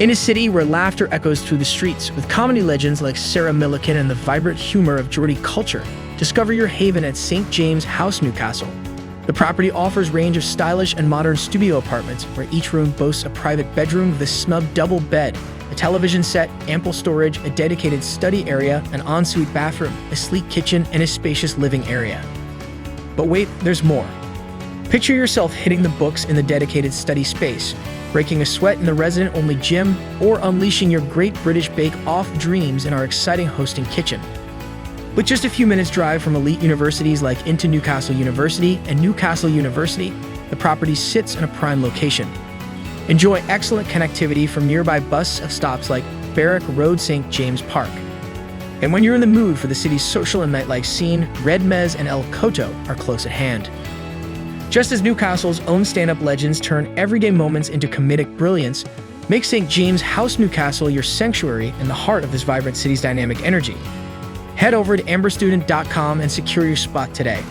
In a city where laughter echoes through the streets, with comedy legends like Sarah Millican and the vibrant humor of Geordie culture, discover your haven at St. James House Newcastle. The property offers a range of stylish and modern studio apartments where each room boasts a private bedroom with a snug double bed, a television set, ample storage, a dedicated study area, an ensuite bathroom, a sleek kitchen, and a spacious living area. But wait, there's more. Picture yourself hitting the books in the dedicated study space, breaking a sweat in the resident-only gym, or unleashing your Great British Bake-Off dreams in our exciting hosting kitchen. With just a few minutes' drive from elite universities like INTO Newcastle University and Newcastle University, the property sits in a prime location. Enjoy excellent connectivity from nearby bus stops like Barrack Road, St. James Park. And when you're in the mood for the city's social and nightlife scene, Red Mez and El Coto are close at hand. Just as Newcastle's own stand-up legends turn everyday moments into comedic brilliance, make St. James House Newcastle your sanctuary in the heart of this vibrant city's dynamic energy. Head over to amberstudent.com and secure your spot today.